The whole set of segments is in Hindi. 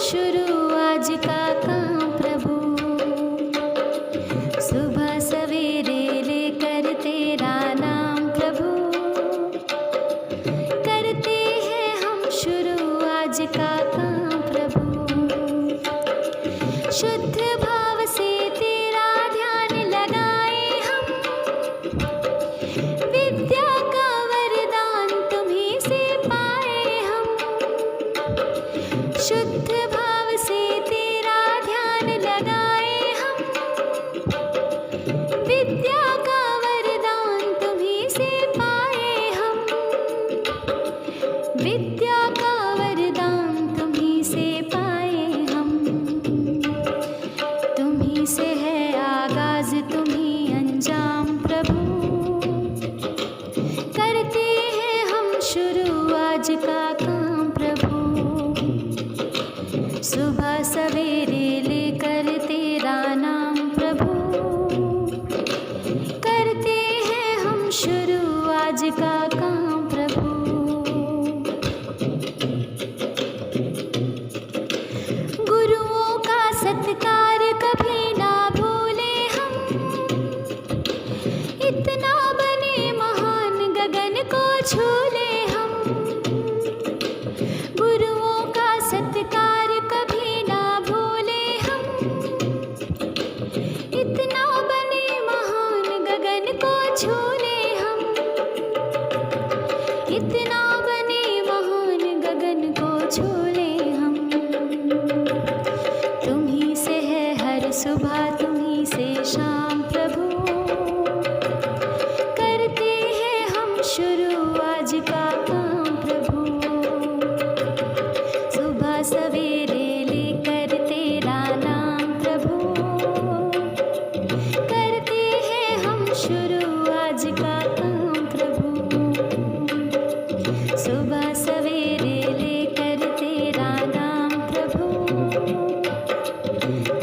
शुरू आज का काम प्रभु। सुबह सवेरे लेकर तेरा नाम प्रभु, करते हैं हम शुरू आज का काम प्रभु। शुद्ध भाव से तेरा ध्यान लगाए हम, विद्या का वरदान तुम्हीं से पाए हम। शुद्ध भाव से तेरा ध्यान लगाए हम, विद्या का वरदान तुम्हीं से पाए हम। विद्या का वरदान तुम्हीं से पाए हम। तुम्हीं से है आगाज तुम्हीं अंजाम प्रभु, करते हैं हम शुरू आज का काम प्रभु। सुबह सवेरे लेकर तेरा नाम प्रभु, करते हैं हम शुरू आज का काम प्रभु। गुरुओं का सत्कार कभी ना भूले हम, इतना बने महान गगन को छू ले हम। गुरुओं का सत्कार कभी ना भूले हम, इतना बने महान गगन को छू ले हम। इतना बने महान गगन को छू ले हम। तुम्हीं से है हर सुबह तुम्हीं से शाम प्रभु, करते हैं हम शुरू आज का काम प्रभु। सुबह सवेरे लेकर तेरा नाम प्रभु, करते हैं हम शुरू आज का काम प्रभु। सुबह सवेरे लेकर तेरा नाम प्रभु,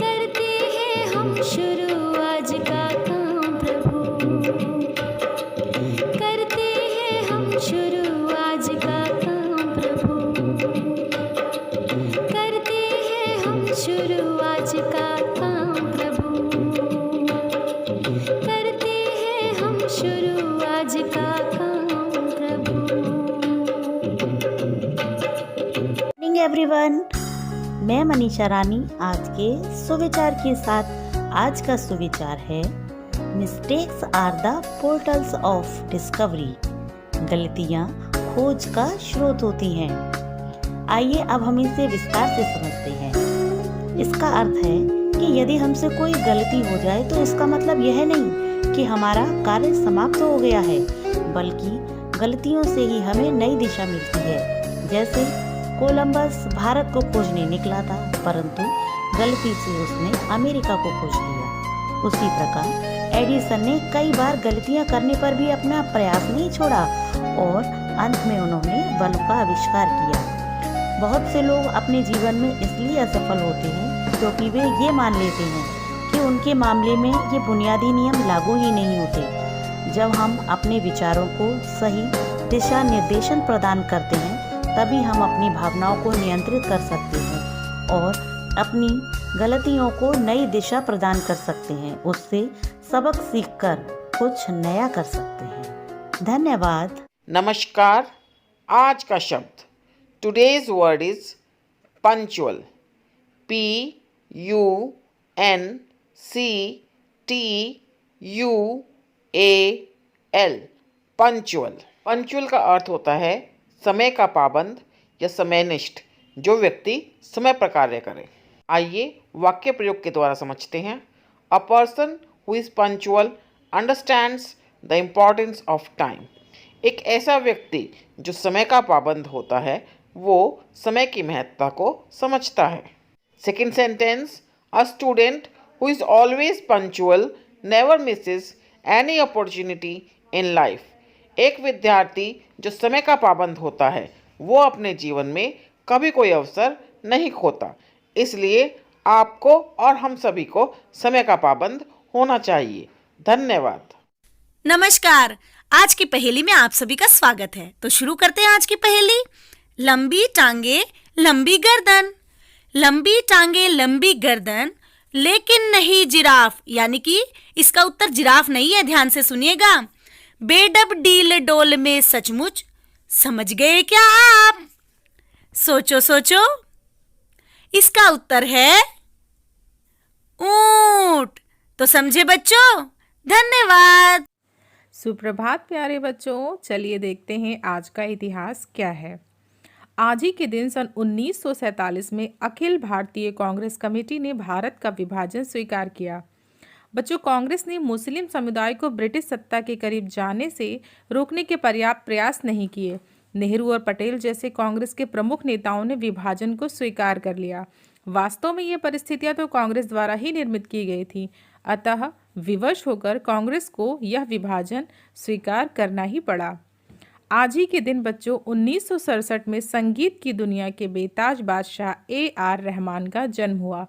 करते हैं हम शुरू आज का काम प्रभु। करते हैं हम शुरू आज का काम प्रभु। करते हैं हम शुरू आज का काम प्रभु। करते हैं हम शुरू आज का काम प्रभु। मॉर्निंग एवरीवन, मैं मनीषा रानी आज के सुविचार के साथ। आज का सुविचार है mistakes are the portals of discovery. गलतियाँ खोज का स्रोत होती हैं। आइए अब हम इसे विस्तार से समझते हैं। इसका अर्थ है कि यदि हमसे कोई गलती हो जाए तो इसका मतलब यह नहीं कि हमारा कार्य समाप्त हो गया है, बल्कि गलतियों से ही हमें नई दिशा मिलती है। जैसे कोलंबस भारत को खोजने निकला था, परंतु गलती से उसने अमेरिका को खोज लिया। उसी प्रकार एडिसन ने कई बार गलतियां करने पर भी अपना प्रयास नहीं छोड़ा और अंत में उन्होंने बल्ब का आविष्कार किया। बहुत से लोग अपने जीवन में इसलिए असफल होते हैं क्योंकि वे ये मान लेते हैं कि उनके मामले में ये बुनियादी नियम लागू ही नहीं होते। जब हम अपने विचारों को सही दिशा निर्देशन प्रदान करते हैं, तभी हम अपनी भावनाओं को नियंत्रित कर सकते हैं और अपनी गलतियों को नई दिशा प्रदान कर सकते हैं। उससे सबक सीखकर कुछ नया कर सकते हैं। धन्यवाद। नमस्कार। आज का शब्द today's word is punctual. PUNCTUAL punctual. Punctual का अर्थ होता है समय का पाबंद या समयनिष्ठ, जो व्यक्ति समय पर कार्य करे। आइए वाक्य प्रयोग के द्वारा समझते हैं। A person who is punctual understands the importance of time. एक ऐसा व्यक्ति जो समय का पाबंद होता है, वो समय की महत्ता को समझता है। Second sentence, a student who is always punctual never Mrs any opportunity in life. एक विद्यार्थी जो समय का पाबंद होता है, वो अपने जीवन में कभी कोई अवसर नहीं खोता। इसलिए आपको और हम सभी को समय का पाबंद होना चाहिए। धन्यवाद। नमस्कार। आज की पहेली में आप सभी का स्वागत है। तो शुरू करते हैं आज की पहेली। लंबी टांगे लंबी गर्दन, लंबी टांगे लंबी गर्दन लेकिन नहीं जिराफ, यानी कि इसका उत्तर जिराफ नहीं है। ध्यान से सुनिएगा। बेडब डील डोल में सचमुच, समझ गए क्या आप? सोचो सोचो। इसका उत्तर है ऊंट। तो समझे बच्चों? धन्यवाद। सुप्रभात प्यारे बच्चों, चलिए देखते हैं आज का इतिहास क्या है। आज ही के दिन सन 1947 में अखिल भारतीय कांग्रेस कमेटी ने भारत का विभाजन स्वीकार किया। बच्चों, कांग्रेस ने मुस्लिम समुदाय को ब्रिटिश सत्ता के करीब जाने से रोकने के पर्याप्त प्रयास नहीं किए। नेहरू और पटेल जैसे कांग्रेस के प्रमुख नेताओं ने विभाजन को स्वीकार कर लिया। वास्तव में ये परिस्थितियां तो कांग्रेस द्वारा ही निर्मित की गई थी, अतः विवश होकर कांग्रेस को यह विभाजन स्वीकार करना ही पड़ा। आज ही के दिन बच्चों 1967 में संगीत की दुनिया के बेताज बादशाह A.R. रहमान का जन्म हुआ।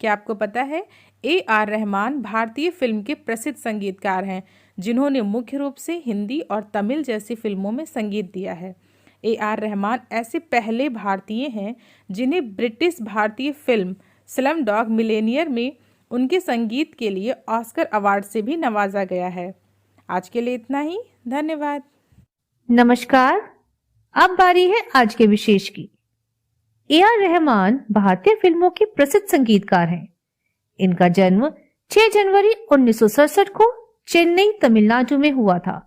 क्या आपको पता है? A.R. रहमान भारतीय फिल्म के प्रसिद्ध संगीतकार हैं, जिन्होंने मुख्य रूप से हिंदी और तमिल जैसी फिल्मों में संगीत दिया है। A.R. रहमान ऐसे पहले भारतीय हैं जिन्हें ब्रिटिश भारतीय फिल्म स्लम डॉग मिलेनियर में उनके संगीत के लिए ऑस्कर अवार्ड से भी नवाजा गया है। आज के लिए इतना ही। धन्यवाद। नमस्कार। अब बारी है आज के विशेष की। A.R. रहमान भारतीय फिल्मों के प्रसिद्ध संगीतकार हैं। इनका जन्म 6 जनवरी 1967 को चेन्नई, तमिलनाडु में हुआ था।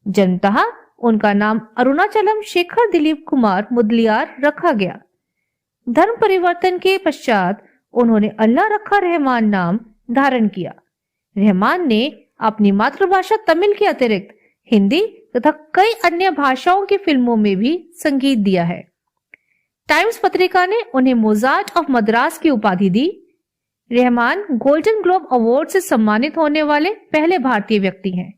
जन्मतः उनका नाम अरुणाचलम शेखर दिलीप कुमार मुदलियार रखा गया। धर्म परिवर्तन के पश्चात उन्होंने अल्लाह रखा रहमान नाम धारण किया। रहमान ने अपनी मातृभाषा तमिल के अतिरिक्त हिंदी तथा कई अन्य भाषाओं की फिल्मों में भी संगीत दिया है। टाइम्स पत्रिका ने उन्हें मोजार्ट ऑफ मद्रास की उपाधि दी। रहमान गोल्डन ग्लोब अवार्ड से सम्मानित होने वाले पहले भारतीय व्यक्ति हैं।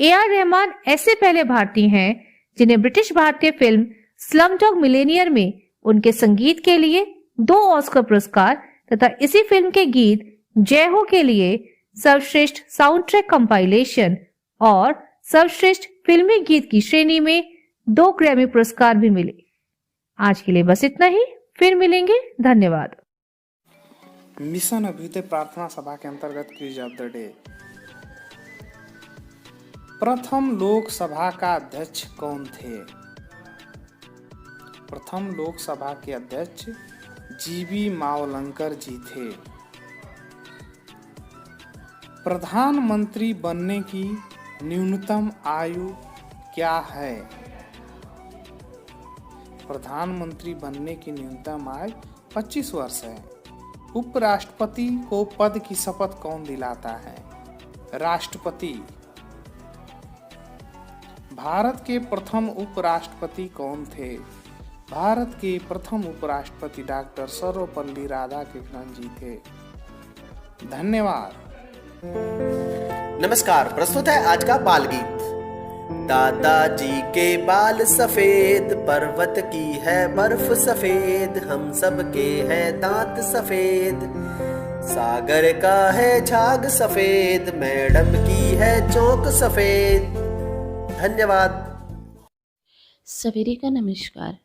A.R. रहमान ऐसे पहले भारतीय हैं जिन्हें ब्रिटिश भारतीय फिल्म स्लम डॉग मिलेनियर में उनके संगीत के लिए 2 ऑस्कर पुरस्कार तथा इसी फिल्म के गीत जय हो के लिए सर्वश्रेष्ठ साउंड ट्रैक कंपाइलेशन और सर्वश्रेष्ठ फिल्मी गीत की श्रेणी में 2 ग्रैमी पुरस्कार भी मिले। आज के लिए बस इतना ही, फिर मिलेंगे। धन्यवाद। मिशन अभ्युदय प्रार्थना सभा के अंतर्गत क्विज ऑफ द डे। प्रथम लोकसभा का अध्यक्ष कौन थे? प्रथम लोकसभा के अध्यक्ष जीबी मावलंकर जी थे। प्रधानमंत्री बनने की न्यूनतम आयु क्या है? प्रधानमंत्री बनने की न्यूनतम आयु 25 वर्ष है। उपराष्ट्रपति को पद की शपथ कौन दिलाता है? राष्ट्रपति। भारत के प्रथम उपराष्ट्रपति कौन थे? भारत के प्रथम उपराष्ट्रपति डॉक्टर सर्वपल्ली राधाकृष्णन जी थे। धन्यवाद। नमस्कार, प्रस्तुत है आज का बाल गीत। दादाजी के बाल सफेद, पर्वत की है बर्फ सफेद, हम सब के हैं दांत सफेद, सागर का है झाग सफेद, मैडम की है चौक सफेद। धन्यवाद। सवेरे का नमस्कार।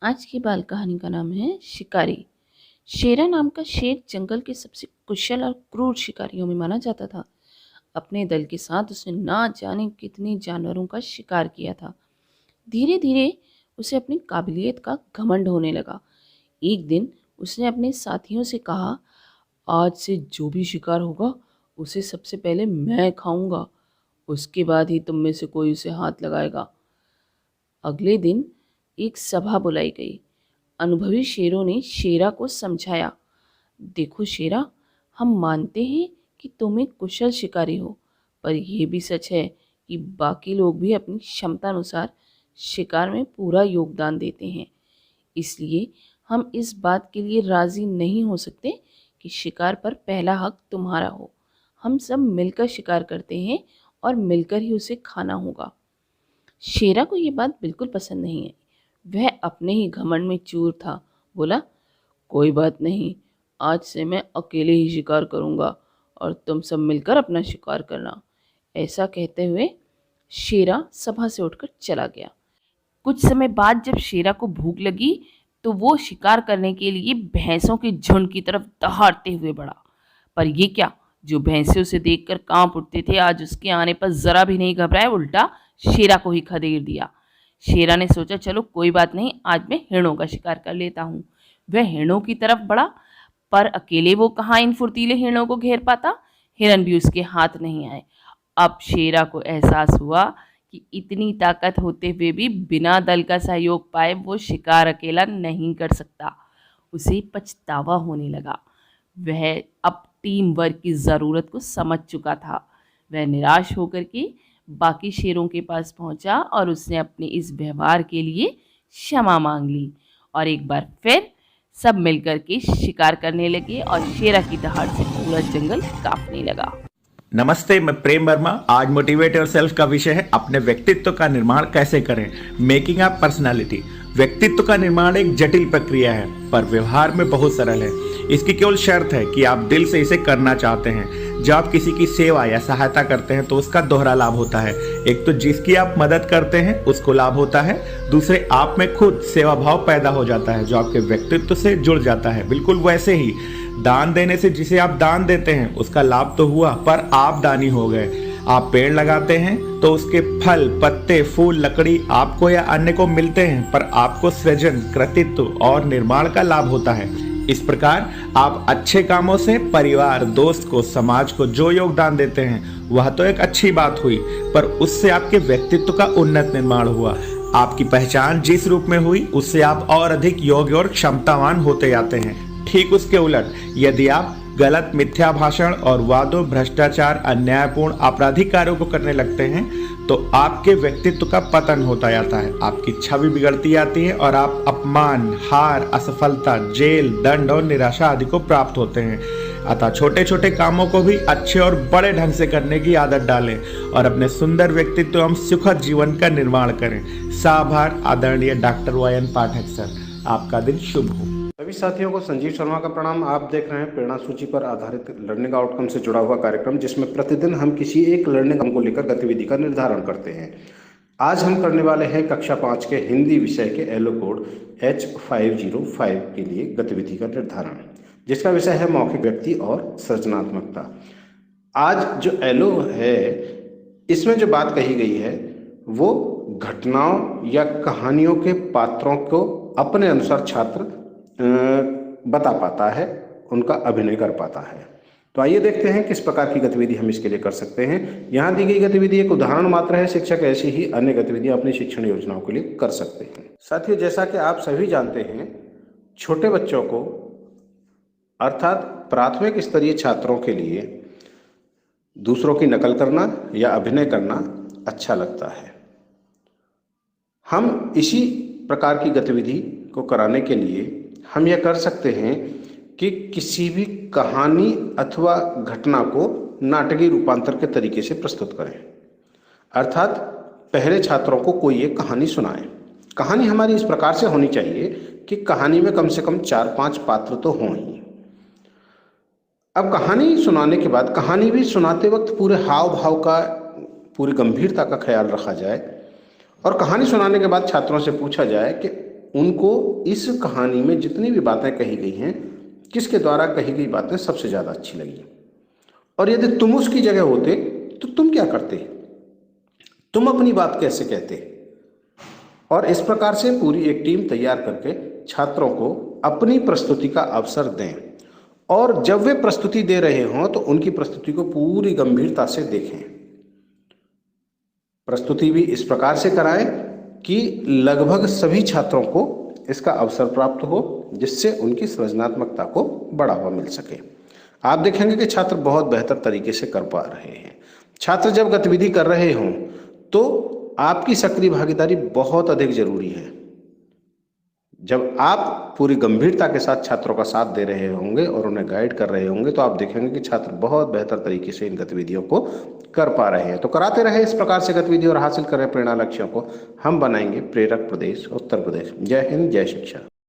आज की बाल कहानी का नाम है शिकारी। शेरा नाम का शेर जंगल के सबसे कुशल और क्रूर शिकारियों में माना जाता था। अपने दल के साथ उसने ना जाने कितने जानवरों का शिकार किया था। धीरे धीरे उसे अपनी काबिलियत का घमंड होने लगा। एक दिन उसने अपने साथियों से कहा, आज से जो भी शिकार होगा उसे सबसे पहले मैं खाऊंगा, उसके बाद ही तुम में से कोई उसे हाथ लगाएगा। अगले दिन एक सभा बुलाई गई। अनुभवी शेरों ने शेरा को समझाया, देखो शेरा, हम मानते हैं कि तुम एक कुशल शिकारी हो, पर यह भी सच है कि बाकी लोग भी अपनी क्षमता अनुसार शिकार में पूरा योगदान देते हैं। इसलिए हम इस बात के लिए राज़ी नहीं हो सकते कि शिकार पर पहला हक तुम्हारा हो। हम सब मिलकर शिकार करते हैं और मिलकर ही उसे खाना होगा। शेरा को ये बात बिल्कुल पसंद नहीं है। वह अपने ही घमंड में चूर था। बोला, कोई बात नहीं, आज से मैं अकेले ही शिकार करूंगा और तुम सब मिलकर अपना शिकार करना। ऐसा कहते हुए शेरा सभा से उठकर चला गया। कुछ समय बाद जब शेरा को भूख लगी तो वो शिकार करने के लिए भैंसों के झुंड की तरफ दहाड़ते हुए बढ़ा। पर ये क्या, जो भैंसे उसे देखकर कांप उठते थे, आज उसके आने पर जरा भी नहीं घबराए, उल्टा शेरा को ही खदेड़ दिया। शेरा ने सोचा, चलो कोई बात नहीं, आज मैं हिरणों का शिकार कर लेता हूँ। वह हिरणों की तरफ बढ़ा, पर अकेले वो कहाँ इन फुर्तीले हिरणों को घेर पाता। हिरन भी उसके हाथ नहीं आए। अब शेरा को एहसास हुआ कि इतनी ताकत होते हुए भी बिना दल का सहयोग पाए वो शिकार अकेला नहीं कर सकता। उसे पछतावा होने लगा। वह अब टीम वर्क की ज़रूरत को समझ चुका था। वह निराश होकर के बाकी शेरों के पास पहुंचा और उसने अपने इस व्यवहार के लिए क्षमा मांग ली और एक बार फिर सब मिलकर के शिकार करने लगे और शेरा की दहाड़ से पूरा जंगल कांपने लगा। नमस्ते, मैं प्रेम वर्मा। आज मोटिवेट योरसेल्फ का विषय है अपने व्यक्तित्व का निर्माण कैसे करें, मेकिंग अ पर्सनालिटी। व्यक्तित्व का निर्माण एक जटिल प्रक्रिया है पर व्यवहार में बहुत सरल है। इसकी केवल शर्त है कि आप दिल से इसे करना चाहते हैं। जब आप किसी की सेवा या सहायता करते हैं तो उसका दोहरा लाभ होता है। एक तो जिसकी आप मदद करते हैं उसको लाभ होता है, दूसरे आप में खुद सेवा भाव पैदा हो जाता है जो आपके व्यक्तित्व से जुड़ जाता है। बिल्कुल वैसे ही दान देने से जिसे आप दान देते हैं उसका लाभ तो हुआ पर आप दानी हो गए। आप पेड़ लगाते हैं तो उसके फल, पत्ते, फूल, लकड़ी आपको या अन्य को मिलते हैं पर आपको सृजन, कृतित्व और निर्माण का लाभ होता है। इस प्रकार आप अच्छे कामों से परिवार, दोस्त को, समाज को जो योगदान देते हैं वह तो एक अच्छी बात हुई पर उससे आपके व्यक्तित्व का उन्नत निर्माण हुआ। आपकी पहचान जिस रूप में हुई उससे आप और अधिक योग्य और क्षमतावान होते जाते हैं। ठीक उसके उलट यदि आप गलत, मिथ्या भाषण और वादों, भ्रष्टाचार, अन्यायपूर्ण, आपराधिक कार्यों को करने लगते हैं तो आपके व्यक्तित्व का पतन होता जाता है। आपकी छवि बिगड़ती जाती है और आप अपमान, हार, असफलता, जेल, दंड और निराशा आदि को प्राप्त होते हैं। अतः छोटे छोटे कामों को भी अच्छे और बड़े ढंग से करने की आदत डालें और अपने सुंदर व्यक्तित्व एवं सुखद जीवन का निर्माण करें। साभार आदरणीय डॉक्टर YN पाठक सर। आपका दिन शुभ हो। सभी साथियों को संजीव शर्मा का प्रणाम। आप देख रहे हैं प्रेरणा सूची पर आधारित लर्निंग आउटकम से जुड़ा हुआ कार्यक्रम, जिसमें प्रतिदिन हम किसी एक लर्निंग आउटकम को लेकर गतिविधि का निर्धारण करते हैं। आज हम करने वाले हैं कक्षा 5 के हिंदी विषय के एलो कोड H505 के लिए गतिविधि का निर्धारण, जिसका विषय है मौखिक व्यक्ति और सृजनात्मकता। आज जो एलो है इसमें जो बात कही गई है वो घटनाओं या कहानियों के पात्रों को अपने अनुसार छात्र बता पाता है, उनका अभिनय कर पाता है। तो आइए देखते हैं किस प्रकार की गतिविधि हम इसके लिए कर सकते हैं। यहाँ दी गई गतिविधि एक उदाहरण मात्र है। शिक्षक ऐसी ही अन्य गतिविधियां अपनी शिक्षण योजनाओं के लिए कर सकते हैं। साथियों, जैसा कि आप सभी जानते हैं, छोटे बच्चों को अर्थात प्राथमिक स्तरीय छात्रों के लिए दूसरों की नकल करना या अभिनय करना अच्छा लगता है। हम इसी प्रकार की गतिविधि को कराने के लिए हम यह कर सकते हैं कि किसी भी कहानी अथवा घटना को नाटकीय रूपांतर के तरीके से प्रस्तुत करें। अर्थात पहले छात्रों को कोई एक कहानी सुनाए। कहानी हमारी इस प्रकार से होनी चाहिए कि कहानी में कम से कम 4-5 पात्र तो हों ही। अब कहानी सुनाने के बाद कहानी भी सुनाते वक्त पूरे हाव भाव का, पूरी गंभीरता का ख्याल रखा जाए और कहानी सुनाने के बाद छात्रों से पूछा जाए कि उनको इस कहानी में जितनी भी बातें कही गई हैं किसके द्वारा कही गई बातें सबसे ज़्यादा अच्छी लगी, और यदि तुम उसकी जगह होते तो तुम क्या करते, तुम अपनी बात कैसे कहते। और इस प्रकार से पूरी एक टीम तैयार करके छात्रों को अपनी प्रस्तुति का अवसर दें और जब वे प्रस्तुति दे रहे हों तो उनकी प्रस्तुति को पूरी गंभीरता से देखें। प्रस्तुति भी इस प्रकार से कराएं कि लगभग सभी छात्रों को इसका अवसर प्राप्त हो, जिससे उनकी सृजनात्मकता को बढ़ावा मिल सके। आप देखेंगे कि छात्र बहुत बेहतर तरीके से कर पा रहे हैं। छात्र जब गतिविधि कर रहे हों तो आपकी सक्रिय भागीदारी बहुत अधिक जरूरी है। जब आप पूरी गंभीरता के साथ छात्रों का साथ दे रहे होंगे और उन्हें गाइड कर रहे होंगे तो आप देखेंगे कि छात्र बहुत बेहतर तरीके से इन गतिविधियों को कर पा रहे हैं। तो कराते रहे इस प्रकार से गतिविधि और हासिल करें प्रेरणा लक्ष्यों को। हम बनाएंगे प्रेरक प्रदेश उत्तर प्रदेश। जय हिंद, जय शिक्षा।